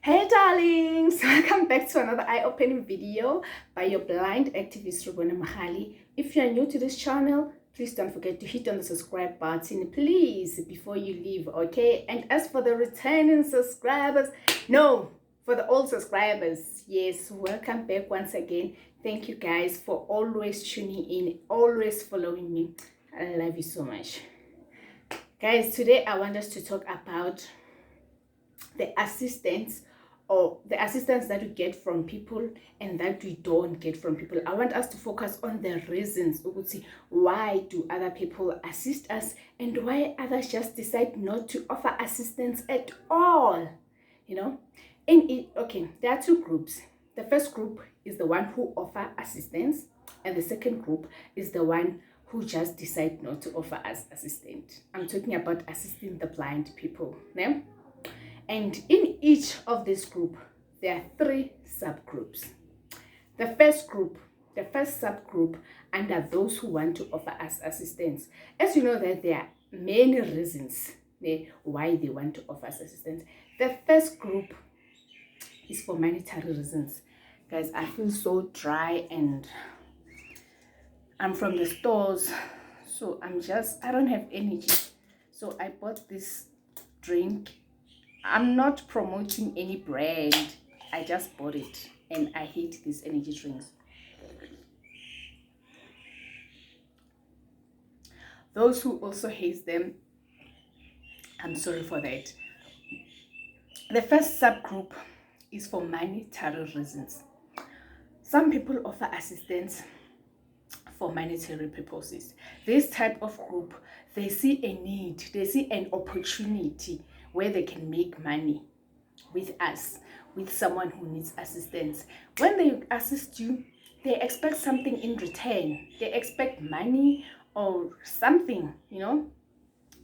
Hey darlings, welcome back to another eye-opening video by your blind activist Rubona Mahali. If you are new to this channel, please don't forget to hit on the subscribe button, please, before you leave, okay? And as for the returning subscribers, no, for the old subscribers, yes, welcome back once again. Thank you guys for always tuning in, always following me. I love you so much. Guys, today I want us to talk about the assistance that we get from people and that we don't get from people. I want us to focus on the reasons why do other people assist us and why others just decide not to offer assistance at all. You know, okay, there are two groups. The first group is the one who offer assistance, and the second group is the one who just decide not to offer us assistance. I'm talking about assisting the blind people. Yeah? And in each of this group, there are three subgroups. The first subgroup under those who want to offer us assistance. As you know that there are many reasons why they want to offer us assistance. The first group is for monetary reasons. Guys, I feel so dry and I'm from the stores, so I don't have energy. So I bought this drink. I'm not promoting any brand. I just bought it and I hate these energy drinks. Those who also hate them, I'm sorry for that. The first subgroup is for monetary reasons. Some people offer assistance for monetary purposes. This type of group, they see a need, they see an opportunity where they can make money with us, with someone who needs assistance. When they assist you, they expect something in return. They expect money or something, you know.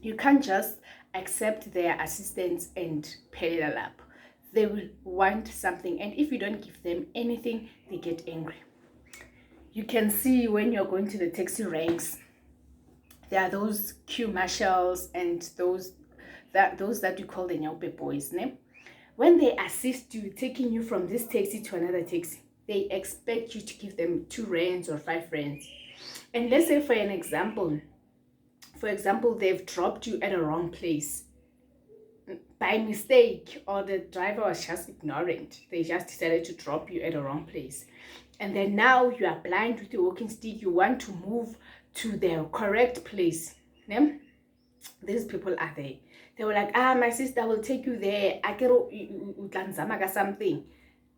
You can't just accept their assistance and pay it up. They will want something, and if you don't give them anything, they get angry. You can see when you're going to the taxi ranks, there are those queue marshals and those that we call the Nyaope boys. When they assist you, taking you from this taxi to another taxi, they expect you to give them 2 rands or 5 rands. And let's say for example, they've dropped you at a wrong place by mistake, or the driver was just ignorant. They just decided to drop you at a wrong place. And then now you are blind with your walking stick. You want to move to the correct place. These people are there. They were like, my sister will take you there. I get something.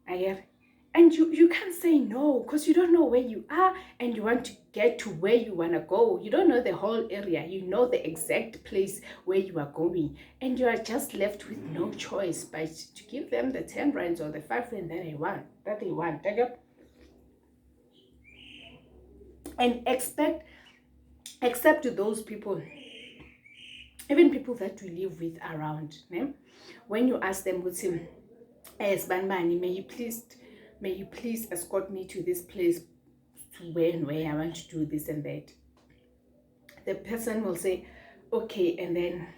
And you can't say no because you don't know where you are and you want to get to where you want to go. You don't know the whole area. You know the exact place where you are going. And you are just left with no choice but to give them the 10 rands or the 5 rands that they want. And except to those people, even people that we live with around, when you ask them, yes, Banbani, may you please escort me to this place, to where I want to do this and that. The person will say, okay, and then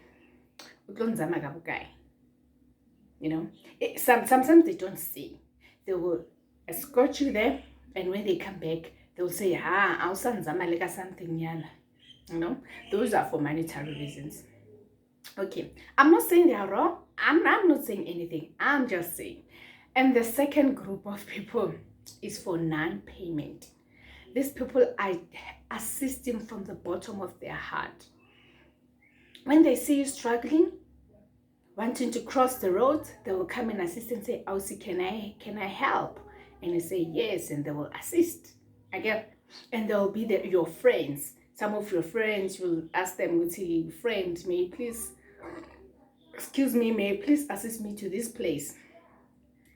you know, sometimes they don't say. They will escort you there, and when they come back, they'll say, something, you know. Those are for monetary reasons. Okay, I'm not saying they are wrong. I'm not saying anything. I'm just saying. And the second group of people is for non-payment. These people are assisting from the bottom of their heart. When they see you struggling, wanting to cross the road, they will come and assist and say, Ausi, can I help? And you say yes, and they will assist. And they will be your friends. Some of your friends will ask them, friend, may you please assist me to this place?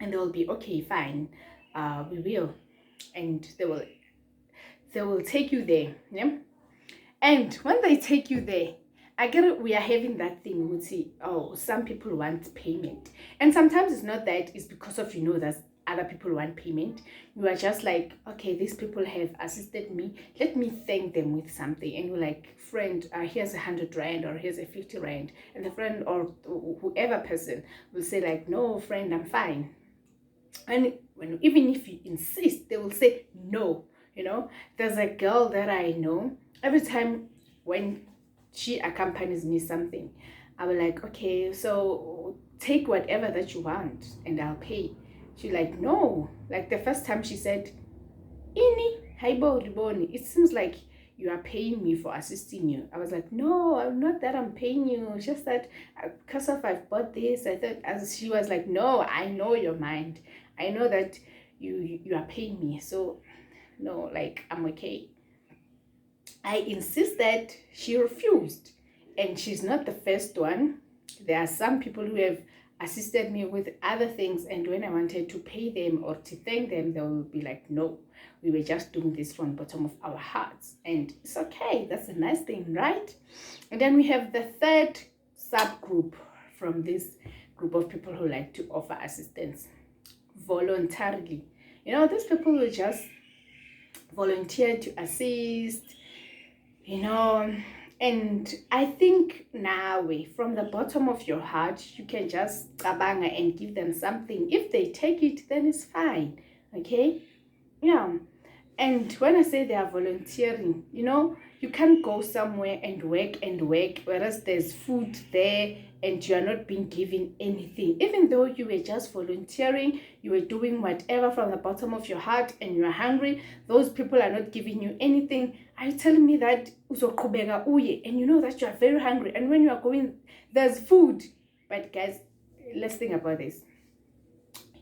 And they will be, okay, fine, we will. And they will take you there. And when they take you there, we are having that thing, some people want payment. And sometimes it's not that, it's because of, that other people want payment. You are just like, okay, these people have assisted me, let me thank them with something. And you're like, friend, here's 100 rand or here's a 50 rand. And the friend or whoever person will say like, no friend, I'm fine. And even if you insist, they will say no. There's a girl that I know, every time when she accompanies me something, I will like, okay, so take whatever that you want and I'll pay. She's like, no. Like the first time she said, Ini, haibo riboni, it seems like you are paying me for assisting you. I was like, no, I'm not that I'm paying you. It's just that because of I've bought this, I thought, as she was like, no, I know your mind. I know that you are paying me. So no, like, I'm okay. I insisted. She refused. And she's not the first one. There are some people who have assisted me with other things, and when I wanted to pay them or to thank them, they will be like, no, we were just doing this from the bottom of our hearts. And it's okay. That's a nice thing, right? And then we have the third subgroup from this group of people who like to offer assistance voluntarily. These people will just volunteer to assist, and I think now, from the bottom of your heart, you can just cabanga and give them something. If they take it, then it's fine. Okay? Yeah. And when I say they are volunteering, you can't go somewhere and work, whereas there's food there and you are not being given anything. Even though you were just volunteering, you were doing whatever from the bottom of your heart and you are hungry, those people are not giving you anything. Are you telling me that uzokubega uye and you know that you are very hungry, and when you are going, there's food? But guys, let's think about this.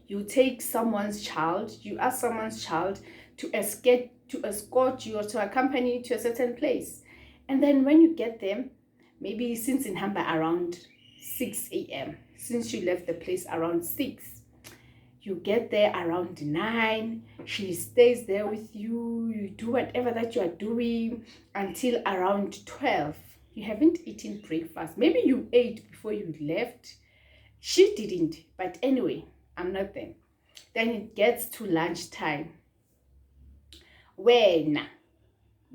You take someone's child, you ask someone's child to escort you or to accompany you to a certain place. And then when you get them, maybe since in Hamba around 6 a.m., since you left the place around 6, you get there around 9, she stays there with you, you do whatever that you are doing until around 12. You haven't eaten breakfast. Maybe you ate before you left. She didn't, but anyway, I'm not there. Then it gets to lunchtime. When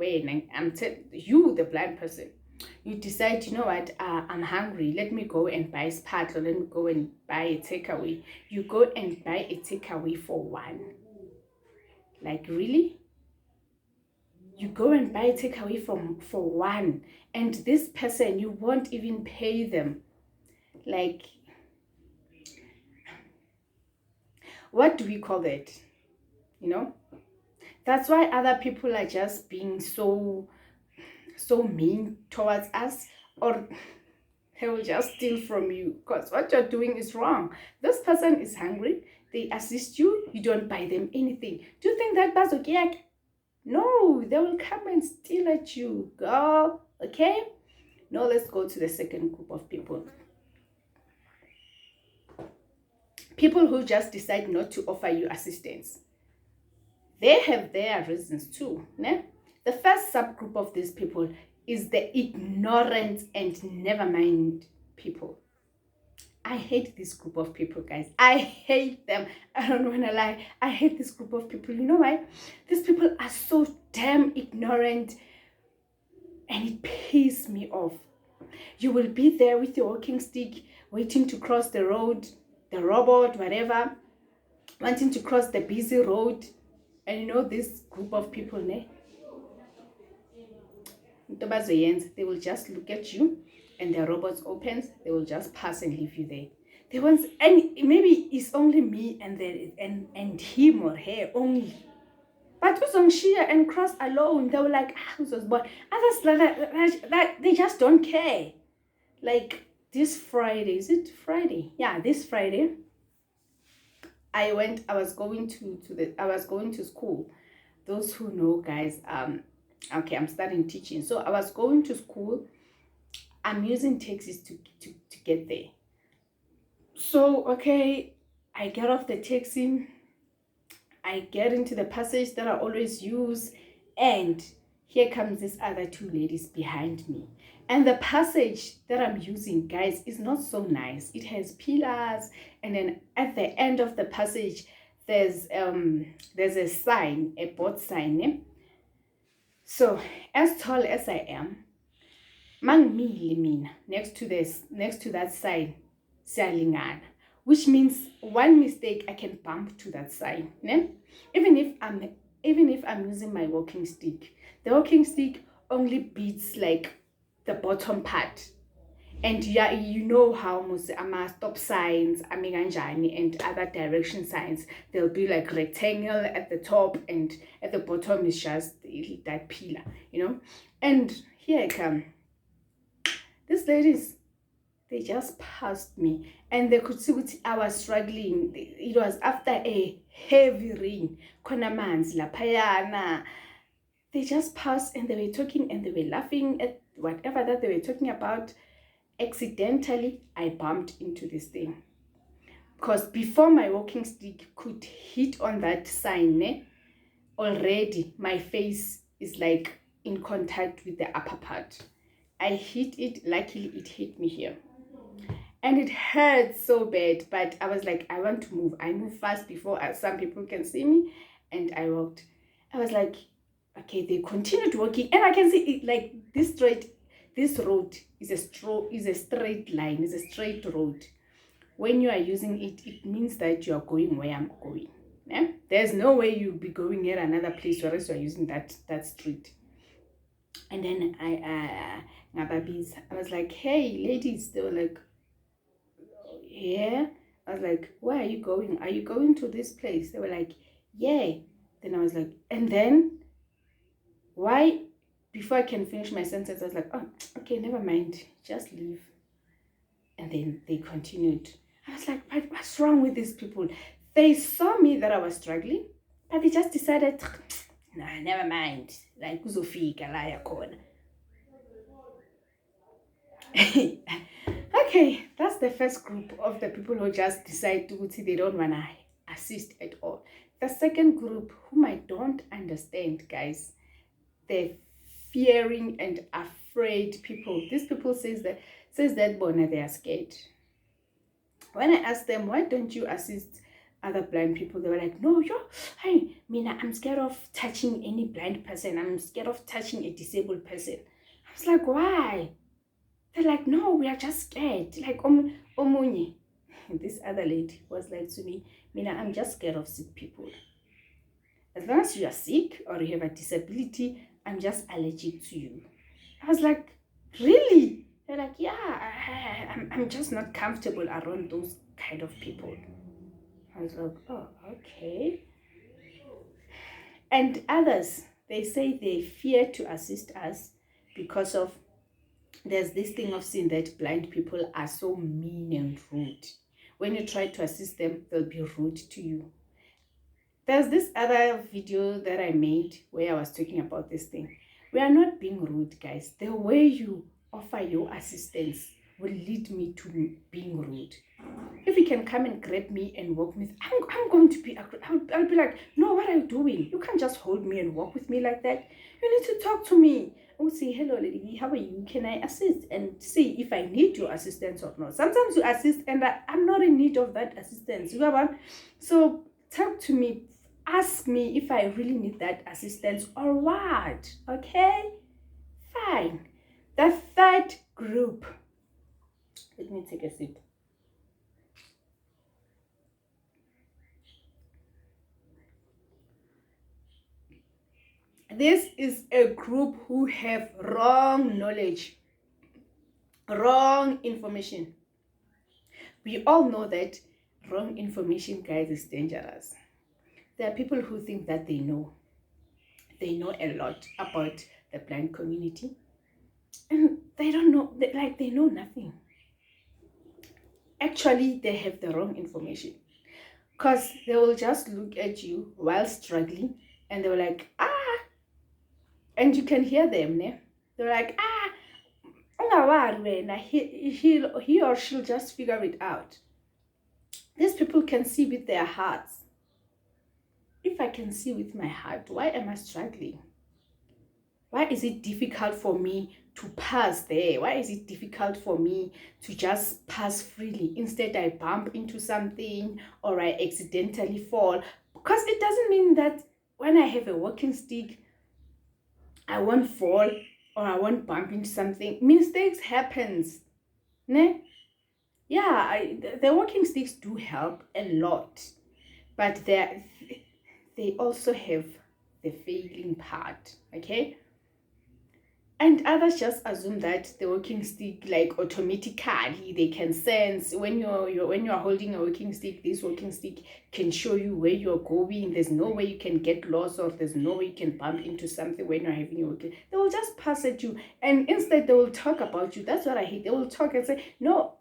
I'm telling you, the blind person, you decide, you know what, I'm hungry, let me go and buy spatlo, let me go and buy a takeaway. You go and buy a takeaway for one. Like, really? You go and buy a takeaway for one, and this person, you won't even pay them. Like, what do we call that? That's why other people are just being so mean towards us, or they will just steal from you, because what you're doing is wrong. This person is hungry, they assist you, you don't buy them anything. Do you think that that's okay? No, they will come and steal at you, girl. Okay? Now let's go to the second group of people. People who just decide not to offer you assistance. They have their reasons too. Ne? The first subgroup of these people is the ignorant and never mind people. I hate this group of people, guys. I hate them. I don't want to lie. I hate this group of people. You know why? These people are so damn ignorant, and it pisses me off. You will be there with your walking stick, waiting to cross the road, the robot, whatever, wanting to cross the busy road. And this group of people, they will just look at you, and the robot opens, they will just pass and leave you there. They want, and maybe it's only me and him or her only. But who's on Shia and cross alone? They were like, who's but others that they just don't care. Like this Friday, is it Friday? Yeah, this Friday. I was going to school. Those who know, guys, okay, I'm starting teaching. So I was going to school. I'm using taxis to get there. So, okay, I get off the taxi. I get into the passage that I always use. And here comes this other two ladies behind me. And the passage that I'm using, guys, is not so nice. It has pillars. And then at the end of the passage, there's a sign, a board sign, eh? So as tall as I am, mangimile mina next to that sign siyalingana, which means one mistake I can bump to that sign, ne? Even if I'm using my walking stick, the walking stick only beats like the bottom part. And yeah, you know how most stop signs, amiganjani, and other direction signs, they'll be like rectangle at the top, and at the bottom is just that pillar, you know. And here I come. These ladies, they just passed me, and they could see what I was struggling. It was after a heavy rain. Konamans la payana. They just passed, and they were talking, and they were laughing at whatever that they were talking about. Accidentally, I bumped into this thing, because before my walking stick could hit on that sign, already my face is like in contact with the upper part. I hit it. Luckily, it hit me here, and it hurt so bad. But I was like, I want to move. I move fast before some people can see me, and I walked. I was like, okay. They continued walking, and I can see it like this road is a straight line, is a straight road. When you are using it, it means that you are going where I'm going. Yeah? There's no way you'll be going at another place whereas you are using that street. And then I was like, hey ladies, they were like, yeah. I was like, where are you going? Are you going to this place? They were like, yeah. Then I was like, and then why? Before I can finish my sentence, I was like, oh, okay, never mind, just leave. And then they continued. I was like, what's wrong with these people? They saw me that I was struggling, but they just decided, nah, never mind. Like, kuzofika la yakhona. Okay, that's the first group of the people who just decide to see they don't want to assist at all. The second group, whom I don't understand, guys, they're fearing and afraid people. These people says that Bona, they are scared. When I asked them, why don't you assist other blind people, they were like, no, hey, Mina, I'm scared of touching any blind person. I'm scared of touching a disabled person. I was like, why? They're like, no, we are just scared. Like, Omunye. This other lady was like to me, Mina, I'm just scared of sick people. As long as you are sick or you have a disability, I'm just allergic to you. I was like, really? They're like, yeah, I'm just not comfortable around those kind of people. I was like, oh, okay. And others, they say they fear to assist us because of, there's this thing of seeing that blind people are so mean and rude. When you try to assist them, they'll be rude to you. There's this other video that I made where I was talking about this thing. We are not being rude, guys. The way you offer your assistance will lead me to being rude. If you can come and grab me and walk with me, I'm going to be, I'll be like, no, what are you doing? You can't just hold me and walk with me like that. You need to talk to me. I would say, hello lady, how are you? Can I assist? And see if I need your assistance or not. Sometimes you assist and I'm not in need of that assistance. You know what? So talk to me. Ask me if I really need that assistance or what. Okay? Fine. The third group. Let me take a sip. This is a group who have wrong knowledge, wrong information. We all know that wrong information, guys, is dangerous. There are people who think that they know a lot about the blind community, and they don't know, they know nothing. Actually, they have the wrong information, because they will just look at you while struggling and they were like, and you can hear them, ne? They're like, he or she'll just figure it out. These people can see with their hearts. If I can see with my heart, why am I struggling? Why is it difficult for me to pass there? Why is it difficult for me to just pass freely? Instead, I bump into something or I accidentally fall. Because it doesn't mean that when I have a walking stick, I won't fall or I won't bump into something. Mistakes happens. Ne? Yeah, the walking sticks do help a lot, but they also have the failing part, okay? And others just assume that the walking stick, like automatically, they can sense when you're holding a walking stick. This walking stick can show you where you're going. There's no way you can get lost, or there's no way you can bump into something when you're having a walking. They will just pass at you, and instead they will talk about you. That's what I hate. They will talk and say, no.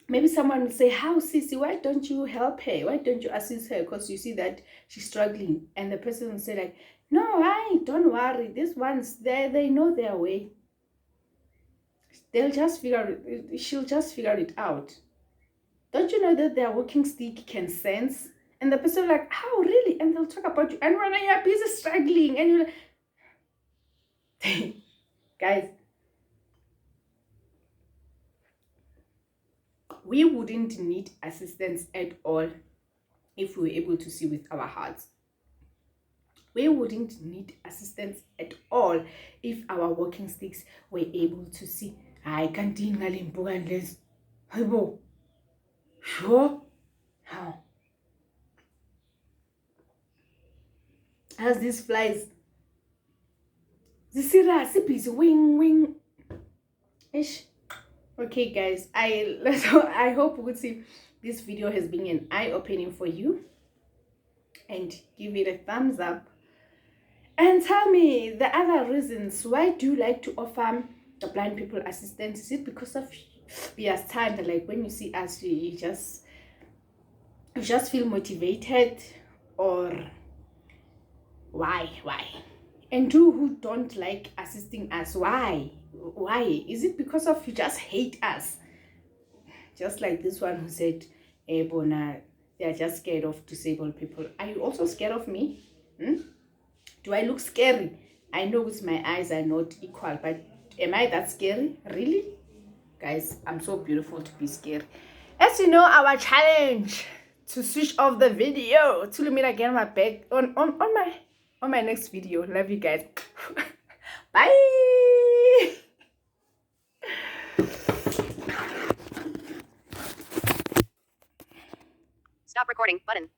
Maybe someone will say, how, Sissy, why don't you help her? Why don't you assist her? Because you see that she's struggling. And the person will say, like, no, don't worry. These ones, they know their way. They'll just figure it, she'll just figure it out. Don't you know that their walking stick can sense? And the person will like, how, really? And they'll talk about you. And when you're busy struggling, and you're like, guys, we wouldn't need assistance at all if we were able to see with our hearts. We wouldn't need assistance at all if our walking sticks were able to see. I can't do unless. Sure? How? As these flies. This wing. Ish. Okay, guys, I hope this video has been an eye-opening for you, and give it a thumbs up, and tell me the other reasons. Why do you like to offer the blind people assistance? Is it because of your stand, like when you see us, you just feel motivated, or why? And you who don't like assisting us, why? Is it because of you just hate us? Just like this one who said, Bona, they are just scared of disabled people. Are you also scared of me? Do I look scary? I know with my eyes are not equal, but am I that scary? Really? Guys, I'm so beautiful to be scared. As you know, our challenge to switch off the video to meet again my back on my next video. Love you guys. Bye. Stop recording button.